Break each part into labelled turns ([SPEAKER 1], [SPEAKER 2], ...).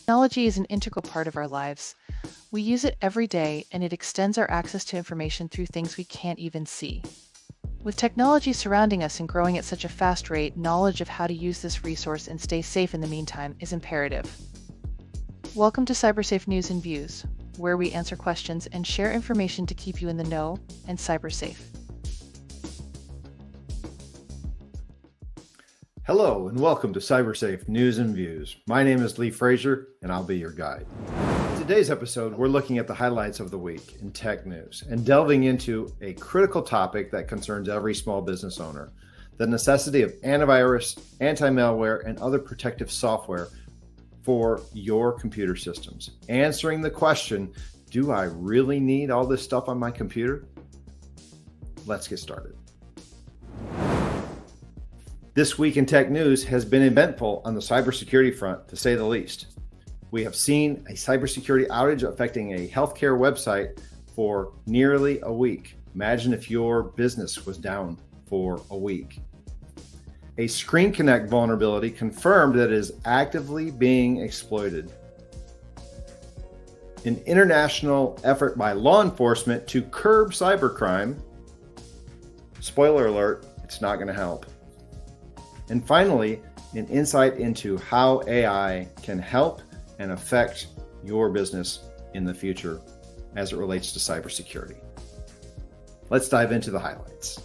[SPEAKER 1] Technology is an integral part of our lives. We use it every day, and it extends our access to information through things we can't even see. With technology surrounding us and growing at such a fast rate, knowledge of how to use this resource and stay safe in the meantime is imperative. Welcome to CyberSafe News and Views, where we answer questions and share information to keep you in the know and cybersafe.
[SPEAKER 2] Hello and welcome to CyberSafe News and Views. My name is Frazier and I'll be your guide. In today's episode, we're looking at the highlights of the week in tech news and delving into a critical topic that concerns every small business owner: the necessity of antivirus, anti-malware, and other protective software for your computer systems. Answering the question, do I really need all this stuff on my computer? Let's get started. This week in tech news has been eventful on the cybersecurity front, to say the least. We have seen a cybersecurity outage affecting a healthcare website for nearly a week. Imagine if your business was down for a week. A Screen Connect vulnerability confirmed that it is actively being exploited. An international effort by law enforcement to curb cybercrime. Spoiler alert, it's not going to help. And finally, an insight into how AI can help and affect your business in the future as it relates to cybersecurity. Let's dive into the highlights.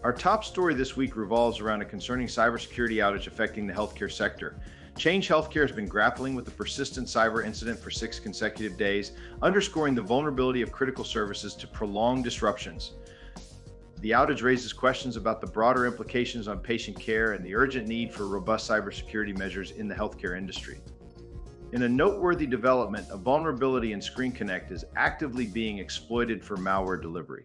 [SPEAKER 3] Our top story this week revolves around a concerning cybersecurity outage affecting the healthcare sector. Change Healthcare has been grappling with the persistent cyber incident for 6 consecutive days, underscoring the vulnerability of critical services to prolonged disruptions. The outage raises questions about the broader implications on patient care and the urgent need for robust cybersecurity measures in the healthcare industry. In a noteworthy development, a vulnerability in Screen Connect is actively being exploited for malware delivery.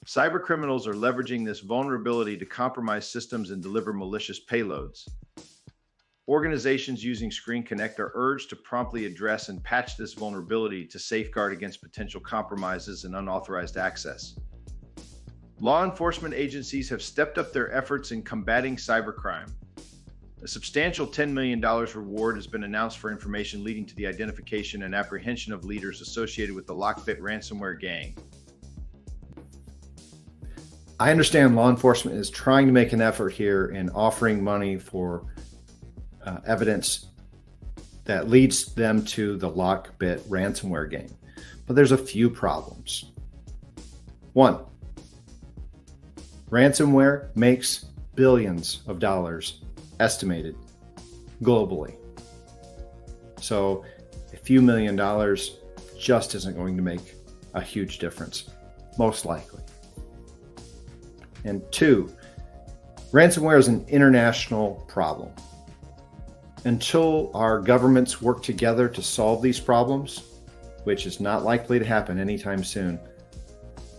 [SPEAKER 3] Cybercriminals are leveraging this vulnerability to compromise systems and deliver malicious payloads. Organizations using Screen Connect are urged to promptly address and patch this vulnerability to safeguard against potential compromises and unauthorized access. Law enforcement agencies have stepped up their efforts in combating cybercrime. A substantial $10 million reward has been announced for information leading to the identification and apprehension of leaders associated with the Lockbit ransomware gang.
[SPEAKER 2] I understand law enforcement is trying to make an effort here in offering money for evidence that leads them to the Lockbit ransomware gang. But there's a few problems. One, ransomware makes billions of dollars estimated globally. So a few $1 million just isn't going to make a huge difference, most likely. And two, ransomware is an international problem. Until our governments work together to solve these problems, which is not likely to happen anytime soon,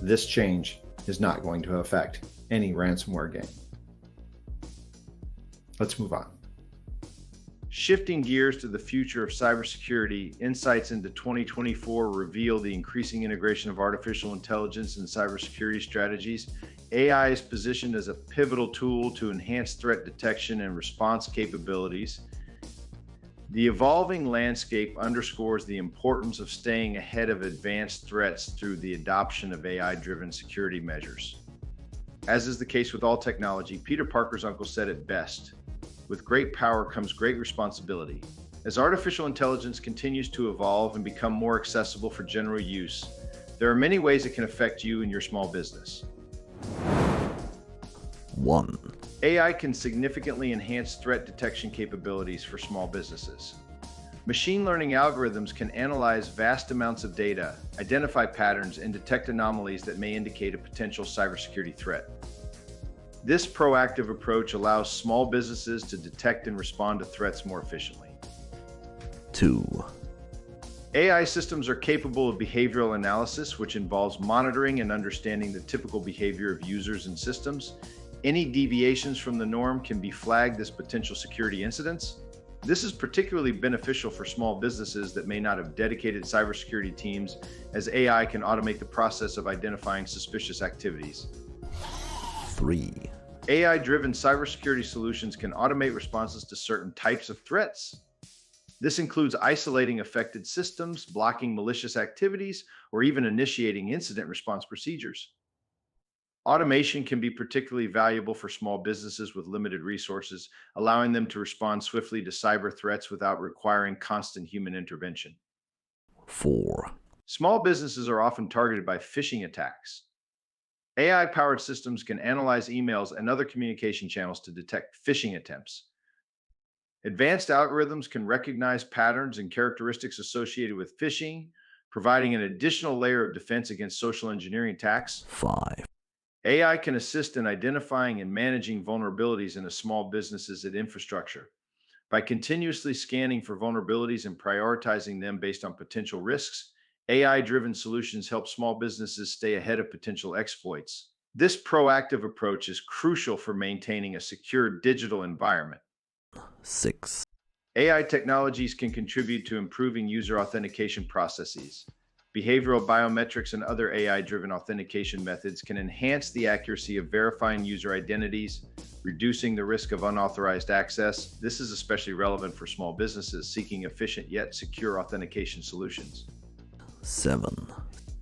[SPEAKER 2] this change is not going to affect any ransomware gang. Let's move on.
[SPEAKER 3] Shifting gears to the future of cybersecurity, insights into 2024 reveal the increasing integration of artificial intelligence in cybersecurity strategies. AI is positioned as a pivotal tool to enhance threat detection and response capabilities. The evolving landscape underscores the importance of staying ahead of advanced threats through the adoption of AI-driven security measures. As is the case with all technology, Peter Parker's uncle said it best: with great power comes great responsibility. As artificial intelligence continues to evolve and become more accessible for general use, there are many ways it can affect you and your small business.
[SPEAKER 4] 1.
[SPEAKER 3] AI can significantly enhance threat detection capabilities for small businesses. Machine learning algorithms can analyze vast amounts of data, identify patterns, and detect anomalies that may indicate a potential cybersecurity threat. This proactive approach allows small businesses to detect and respond to threats more efficiently.
[SPEAKER 4] 2.
[SPEAKER 3] AI systems are capable of behavioral analysis, which involves monitoring and understanding the typical behavior of users and systems. Any deviations from the norm can be flagged as potential security incidents. This is particularly beneficial for small businesses that may not have dedicated cybersecurity teams, as AI can automate the process of identifying suspicious activities.
[SPEAKER 4] 3.
[SPEAKER 3] AI-driven cybersecurity solutions can automate responses to certain types of threats. This includes isolating affected systems, blocking malicious activities, or even initiating incident response procedures. Automation can be particularly valuable for small businesses with limited resources, allowing them to respond swiftly to cyber threats without requiring constant human intervention.
[SPEAKER 4] 4,
[SPEAKER 3] Small businesses are often targeted by phishing attacks. AI-powered systems can analyze emails and other communication channels to detect phishing attempts. Advanced algorithms can recognize patterns and characteristics associated with phishing, providing an additional layer of defense against social engineering attacks.
[SPEAKER 4] 5,
[SPEAKER 3] AI can assist in identifying and managing vulnerabilities in a small business's infrastructure. By continuously scanning for vulnerabilities and prioritizing them based on potential risks, AI-driven solutions help small businesses stay ahead of potential exploits. This proactive approach is crucial for maintaining a secure digital environment.
[SPEAKER 4] 6,
[SPEAKER 3] AI technologies can contribute to improving user authentication processes. Behavioral biometrics and other AI-driven authentication methods can enhance the accuracy of verifying user identities, reducing the risk of unauthorized access. This is especially relevant for small businesses seeking efficient yet secure authentication solutions.
[SPEAKER 4] 7,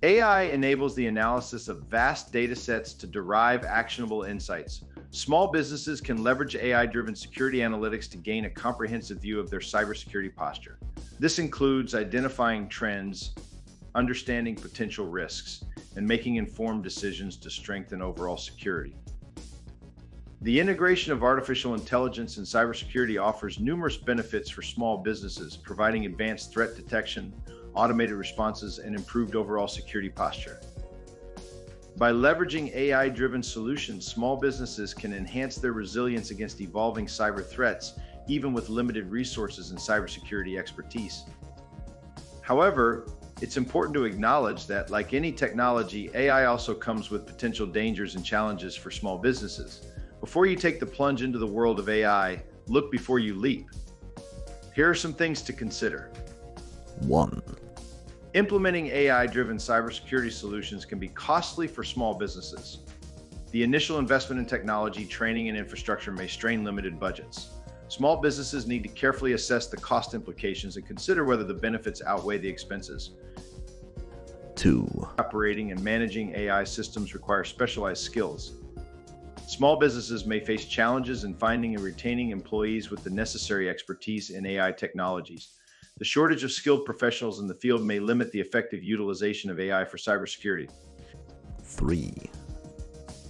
[SPEAKER 3] AI enables the analysis of vast data sets to derive actionable insights. Small businesses can leverage AI-driven security analytics to gain a comprehensive view of their cybersecurity posture. This includes identifying trends, understanding potential risks, and making informed decisions to strengthen overall security. The integration of artificial intelligence in cybersecurity offers numerous benefits for small businesses, providing advanced threat detection, automated responses, and improved overall security posture. By leveraging AI-driven solutions, small businesses can enhance their resilience against evolving cyber threats, even with limited resources and cybersecurity expertise. However, it's important to acknowledge that, like any technology, AI also comes with potential dangers and challenges for small businesses. Before you take the plunge into the world of AI, look before you leap. Here are some things to consider.
[SPEAKER 4] 1,
[SPEAKER 3] Implementing AI-driven cybersecurity solutions can be costly for small businesses. The initial investment in technology, training, and infrastructure may strain limited budgets. Small businesses need to carefully assess the cost implications and consider whether the benefits outweigh the expenses.
[SPEAKER 4] 2,
[SPEAKER 3] Operating and managing AI systems require specialized skills. Small businesses may face challenges in finding and retaining employees with the necessary expertise in AI technologies. The shortage of skilled professionals in the field may limit the effective utilization of AI for cybersecurity.
[SPEAKER 4] 3,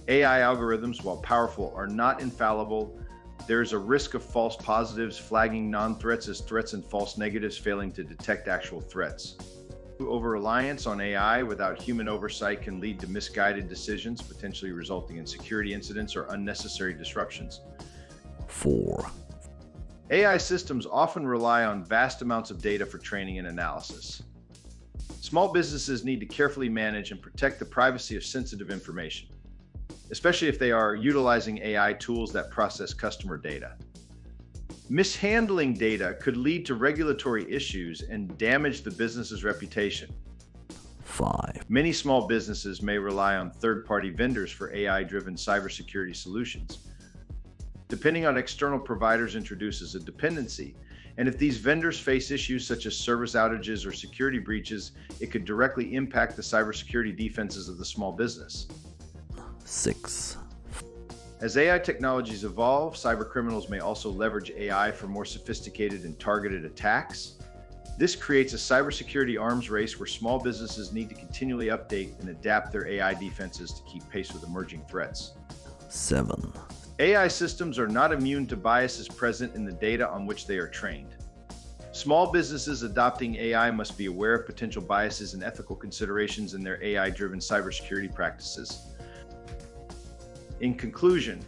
[SPEAKER 3] AI algorithms, while powerful, are not infallible. There is a risk of false positives, flagging non-threats as threats and false negatives, failing to detect actual threats. Over-reliance on AI without human oversight can lead to misguided decisions, potentially resulting in security incidents or unnecessary disruptions.
[SPEAKER 4] 4,
[SPEAKER 3] AI systems often rely on vast amounts of data for training and analysis. Small businesses need to carefully manage and protect the privacy of sensitive information, especially if they are utilizing AI tools that process customer data. Mishandling data could lead to regulatory issues and damage the business's reputation.
[SPEAKER 4] 5,
[SPEAKER 3] Many small businesses may rely on third-party vendors for AI-driven cybersecurity solutions. Depending on external providers introduces a dependency, and if these vendors face issues such as service outages or security breaches, it could directly impact the cybersecurity defenses of the small business.
[SPEAKER 4] 6,
[SPEAKER 3] As AI technologies evolve, cybercriminals may also leverage AI for more sophisticated and targeted attacks. This creates a cybersecurity arms race where small businesses need to continually update and adapt their AI defenses to keep pace with emerging threats.
[SPEAKER 4] 7,
[SPEAKER 3] AI systems are not immune to biases present in the data on which they are trained. Small businesses adopting AI must be aware of potential biases and ethical considerations in their AI-driven cybersecurity practices. In conclusion,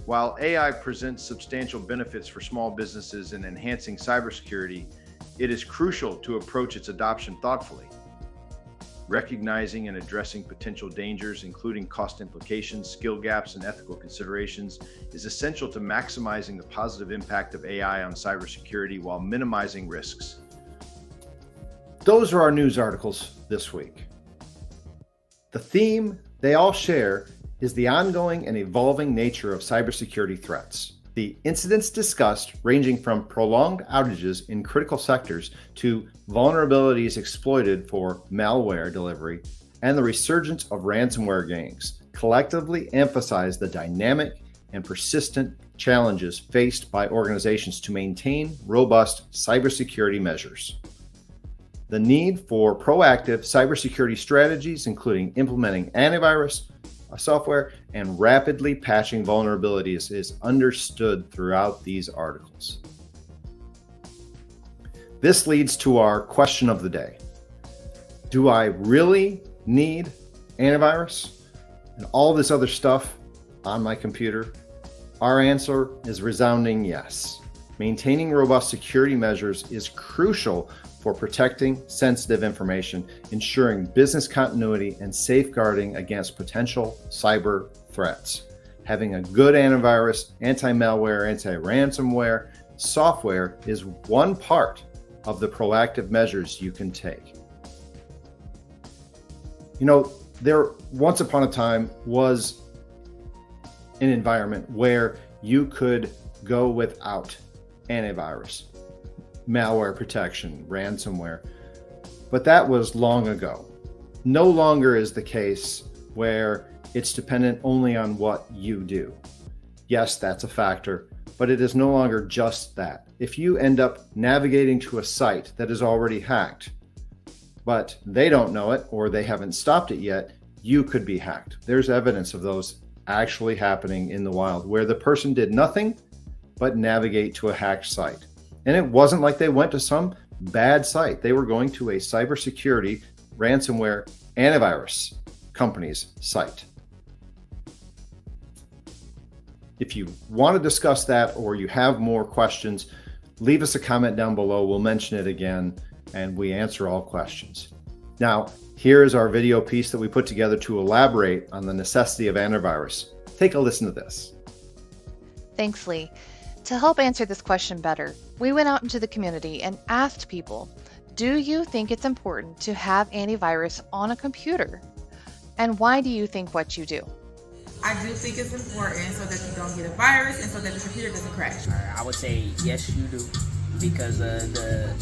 [SPEAKER 3] while AI presents substantial benefits for small businesses in enhancing cybersecurity, it is crucial to approach its adoption thoughtfully. Recognizing and addressing potential dangers, including cost implications, skill gaps, and ethical considerations, is essential to maximizing the positive impact of AI on cybersecurity while minimizing risks.
[SPEAKER 2] Those are our news articles this week. The theme they all share is the ongoing and evolving nature of cybersecurity threats. The incidents discussed, ranging from prolonged outages in critical sectors to vulnerabilities exploited for malware delivery, and the resurgence of ransomware gangs, collectively emphasize the dynamic and persistent challenges faced by organizations to maintain robust cybersecurity measures. The need for proactive cybersecurity strategies, including implementing antivirus software and rapidly patching vulnerabilities, is understood throughout these articles. This leads to our question of the day. Do I really need antivirus and all this other stuff on my computer? Our answer is resounding yes. Maintaining robust security measures is crucial for protecting sensitive information, ensuring business continuity, and safeguarding against potential cyber threats. Having a good antivirus, anti-malware, anti-ransomware software is one part of the proactive measures you can take. You know, there once upon a time was an environment where you could go without antivirus, malware protection, ransomware, but that was long ago. No longer is the case where it's dependent only on what you do. Yes, that's a factor, but it is no longer just that. If you end up navigating to a site that is already hacked, but they don't know it or they haven't stopped it yet, you could be hacked. There's evidence of those actually happening in the wild where the person did nothing but navigate to a hacked site. And it wasn't like they went to some bad site. They were going to a cybersecurity ransomware antivirus company's site. If you want to discuss that or you have more questions, leave us a comment down below. We'll mention it again and we answer all questions. Now, here is our video piece that we put together to elaborate on the necessity of antivirus. Take a listen to this.
[SPEAKER 1] Thanks, Lee. To help answer this question better, we went out into the community and asked people, do you think it's important to have antivirus on a computer? And why do you think what you do?
[SPEAKER 5] I do think it's important so that you don't get a virus and so that the computer doesn't crash.
[SPEAKER 6] I would say yes, you do, because the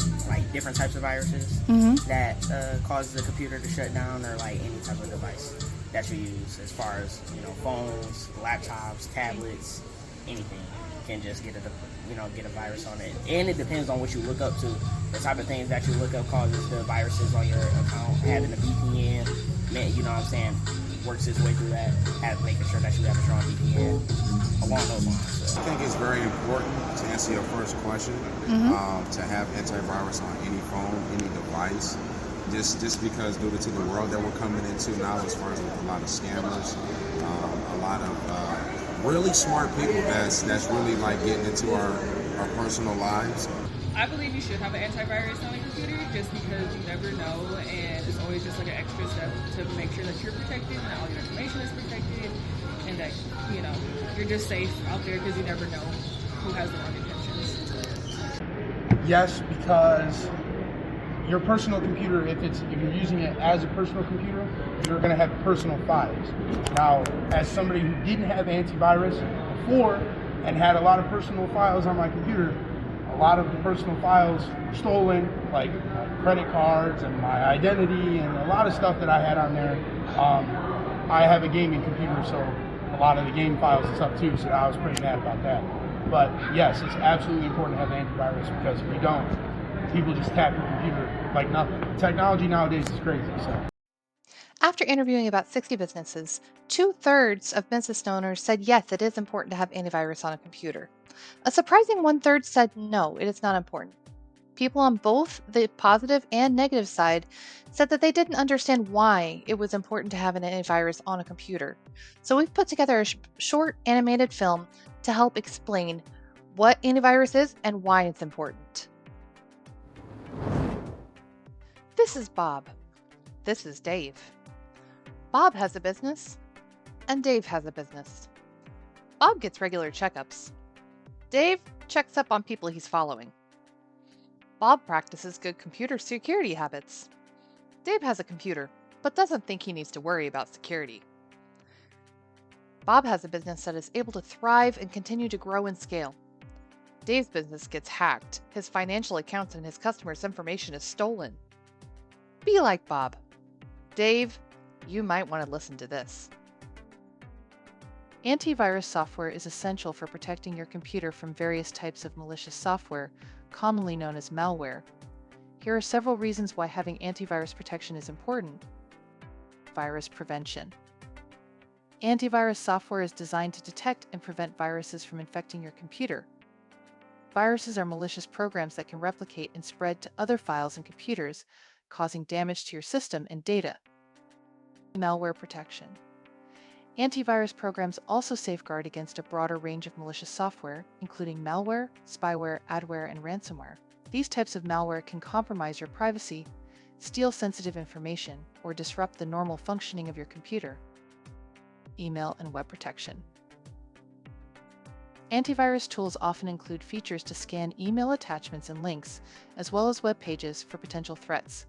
[SPEAKER 6] different types of viruses that cause the computer to shut down, or any type of device that you use, as far as phones, laptops, tablets, anything can just get a virus on it. And it depends on what you look up to. The type of things that you look up causes the viruses on your account. Having a VPN, works its way through that, making sure that you have a strong VPN along those lines. So.
[SPEAKER 7] I think it's very important, to answer your first question, to have antivirus on any phone, any device. Just because due to the world that we're coming into now, as far as with a lot of scammers, a lot of really smart people that's really getting into our personal lives.
[SPEAKER 8] I believe you should have an antivirus on a computer just because you never know, and it's always just an extra step to make sure that you're protected and all your information is protected, and that you're just safe out there because you never know who has the wrong intentions.
[SPEAKER 9] Yes, because your personal computer, if you're using it as a personal computer, you're going to have personal files. Now, as somebody who didn't have antivirus before and had a lot of personal files on my computer, a lot of the personal files were stolen, like credit cards and my identity and a lot of stuff that I had on there. I have a gaming computer, so a lot of the game files and stuff too, so I was pretty mad about that. But yes, it's absolutely important to have antivirus, because if you don't, people just tap your computer like nothing. Technology nowadays is crazy. So.
[SPEAKER 1] After interviewing about 60 businesses, 2/3 of business owners said yes, it is important to have antivirus on a computer. A surprising 1/3 said no, it is not important. People on both the positive and negative side said that they didn't understand why it was important to have an antivirus on a computer. So we've put together a short animated film to help explain what antivirus is and why it's important. This is Bob. This is Dave. Bob has a business, and Dave has a business. Bob gets regular checkups. Dave checks up on people he's following. Bob practices good computer security habits. Dave has a computer, but doesn't think he needs to worry about security. Bob has a business that is able to thrive and continue to grow and scale. Dave's business gets hacked. His financial accounts and his customers' information is stolen. Be like Bob. Dave, you might want to listen to this. Antivirus software is essential for protecting your computer from various types of malicious software, commonly known as malware. Here are several reasons why having antivirus protection is important. Virus prevention. Antivirus software is designed to detect and prevent viruses from infecting your computer. Viruses are malicious programs that can replicate and spread to other files and computers, causing damage to your system and data. Malware protection. Antivirus programs also safeguard against a broader range of malicious software, including malware, spyware, adware, and ransomware. These types of malware can compromise your privacy, steal sensitive information, or disrupt the normal functioning of your computer. Email and web protection. Antivirus tools often include features to scan email attachments and links, as well as web pages for potential threats.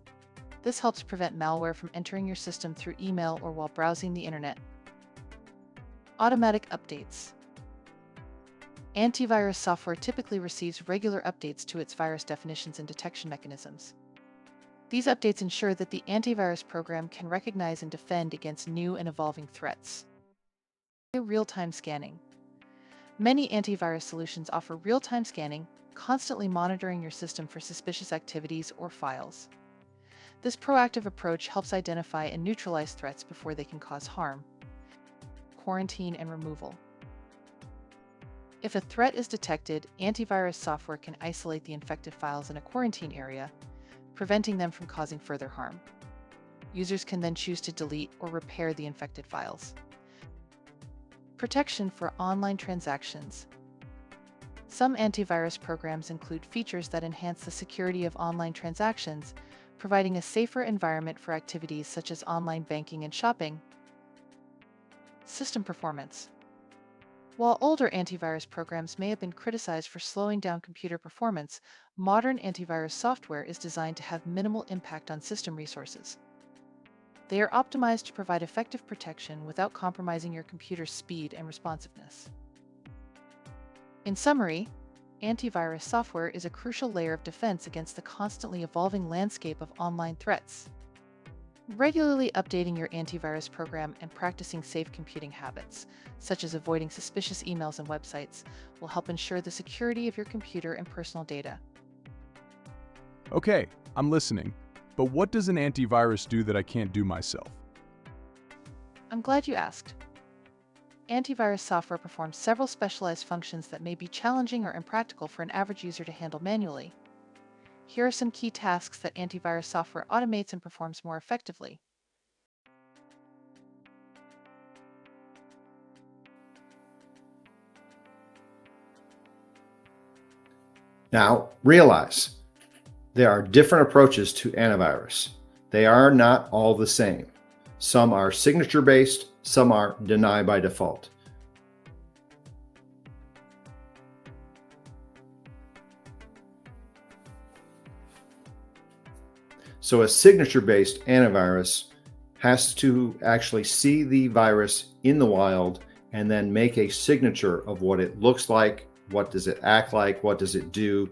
[SPEAKER 1] This helps prevent malware from entering your system through email or while browsing the internet. Automatic updates. Antivirus software typically receives regular updates to its virus definitions and detection mechanisms. These updates ensure that the antivirus program can recognize and defend against new and evolving threats. Real-time scanning. Many antivirus solutions offer real-time scanning, constantly monitoring your system for suspicious activities or files. This proactive approach helps identify and neutralize threats before they can cause harm. Quarantine and removal. If a threat is detected, antivirus software can isolate the infected files in a quarantine area, preventing them from causing further harm. Users can then choose to delete or repair the infected files. Protection for online transactions. Some antivirus programs include features that enhance the security of online transactions, providing a safer environment for activities such as online banking and shopping. System performance. While older antivirus programs may have been criticized for slowing down computer performance, modern antivirus software is designed to have minimal impact on system resources. They are optimized to provide effective protection without compromising your computer's speed and responsiveness. In summary, antivirus software is a crucial layer of defense against the constantly evolving landscape of online threats. Regularly updating your antivirus program and practicing safe computing habits, such as avoiding suspicious emails and websites, will help ensure the security of your computer and personal data.
[SPEAKER 10] Okay, I'm listening. But what does an antivirus do that I can't do myself?
[SPEAKER 1] I'm glad you asked. Antivirus software performs several specialized functions that may be challenging or impractical for an average user to handle manually. Here are some key tasks that antivirus software automates and performs more effectively.
[SPEAKER 2] Now, realize there are different approaches to antivirus. They are not all the same. Some are signature-based, some are deny by default. So a signature-based antivirus has to actually see the virus in the wild and then make a signature of what it looks like, what does it act like, what does it do,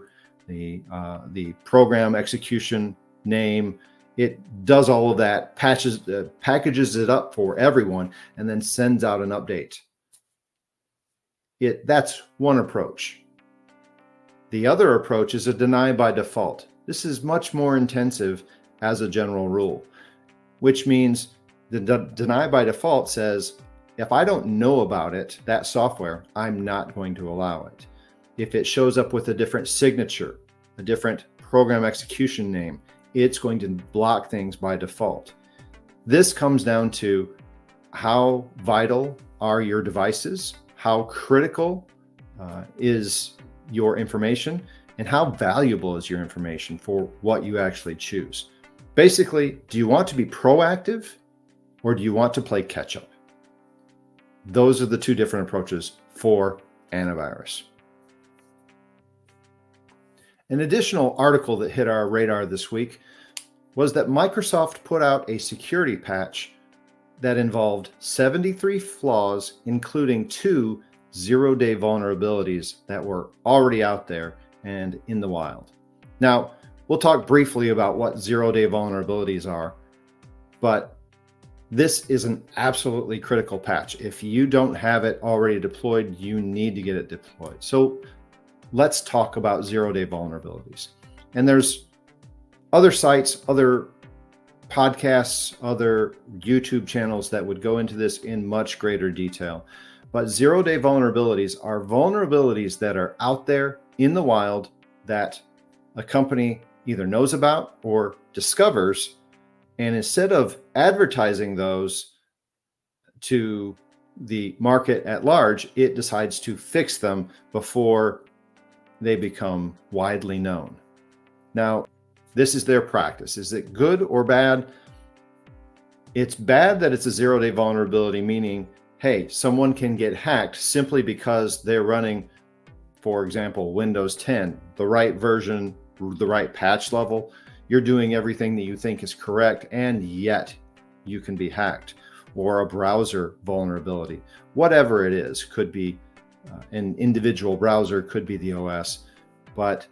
[SPEAKER 2] the program execution name. It does all of that, packages it up for everyone, and then sends out an update. That's one approach. The other approach is a deny by default. This is much more intensive as a general rule, which means the deny by default says, if I don't know about it, that software, I'm not going to allow it. If it shows up with a different signature, a different program execution name, it's going to block things by default. This comes down to how vital are your devices, how critical is your information, and how valuable is your information for what you actually choose. Basically, do you want to be proactive or do you want to play catch up? Those are the two different approaches for antivirus. An additional article that hit our radar this week was that Microsoft put out a security patch that involved 73 flaws, including 2 zero-day vulnerabilities that were already out there and in the wild. Now, we'll talk briefly about what zero-day vulnerabilities are, but this is an absolutely critical patch. If you don't have it already deployed, you need to get it deployed. So let's talk about zero-day vulnerabilities. And there's other sites, other podcasts, other YouTube channels that would go into this in much greater detail. But zero-day vulnerabilities are vulnerabilities that are out there in the wild that a company either knows about or discovers. And instead of advertising those to the market at large, it decides to fix them before they become widely known. Now, this is their practice. Is it good or bad? It's bad that it's a zero-day vulnerability, meaning, hey, someone can get hacked simply because they're running, for example, Windows 10, the right version, the right patch level. You're doing everything that you think is correct, and yet you can be hacked. Or a browser vulnerability, whatever it is. Could be an individual browser, could be the OS. But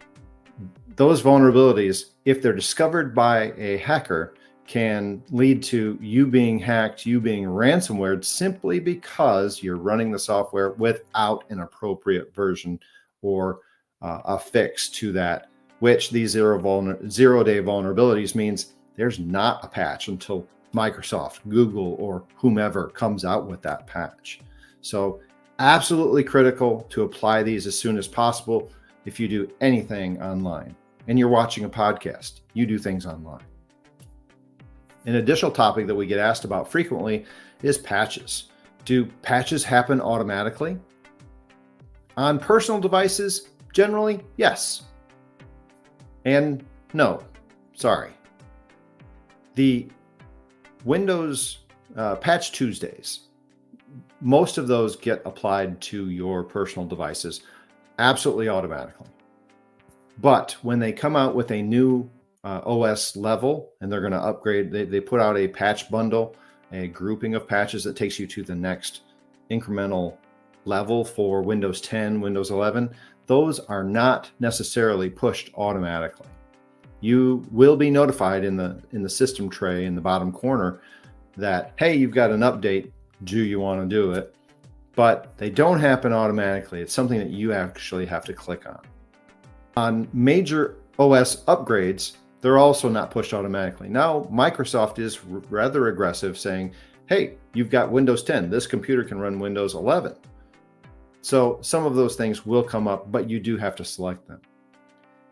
[SPEAKER 2] those vulnerabilities, if they're discovered by a hacker, can lead to you being hacked, you being ransomware, simply because you're running the software without an appropriate version or a fix to that, which these zero-day vulnerabilities means there's not a patch until Microsoft, Google, or whomever comes out with that patch. So absolutely critical to apply these as soon as possible. If you do anything online and you're watching a podcast, you do things online. An additional topic that we get asked about frequently is patches. Do patches happen automatically? On personal devices, generally, yes. And no, sorry. The Windows Patch Tuesdays, most of those get applied to your personal devices absolutely automatically. But when they come out with a new OS level and they're going to upgrade, they put out a patch bundle, a grouping of patches that takes you to the next incremental level for Windows 10, Windows 11. Those are not necessarily pushed automatically. You will be notified in the system tray in the bottom corner that, hey, you've got an update. Do you want to do it? But they don't happen automatically. It's something that you actually have to click on. On major OS upgrades, they're also not pushed automatically. Now, Microsoft is rather aggressive, saying, hey, you've got Windows 10. This computer can run Windows 11. So some of those things will come up, but you do have to select them.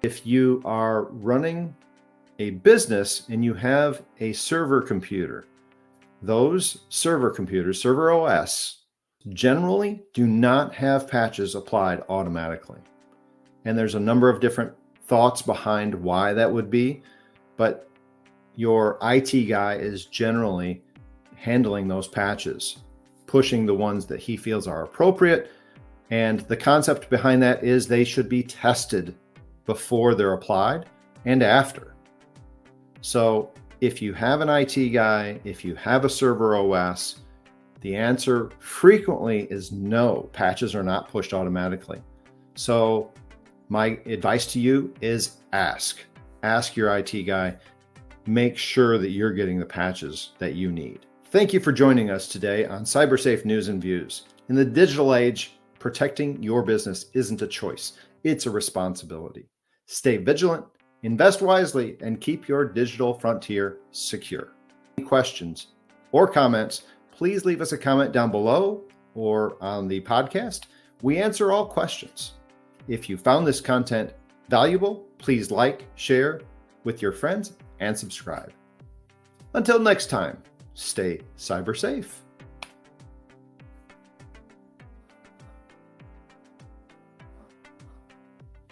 [SPEAKER 2] If you are running a business and you have a server computer, those server computers, server OS, generally do not have patches applied automatically. And there's a number of different thoughts behind why that would be, but your IT guy is generally handling those patches, pushing the ones that he feels are appropriate. And the concept behind that is they should be tested before they're applied and after. So if you have an IT guy, if you have a server OS, the answer frequently is no, patches are not pushed automatically. So my advice to you is ask your IT guy, make sure that you're getting the patches that you need. Thank you for joining us today on CyberSafe News and Views. In the digital age, protecting your business isn't a choice, it's a responsibility. Stay vigilant, invest wisely, and keep your digital frontier secure. Any questions or comments, please leave us a comment down below or on the podcast. We answer all questions. If you found this content valuable, please like, share with your friends, and subscribe. Until next time, stay cyber safe.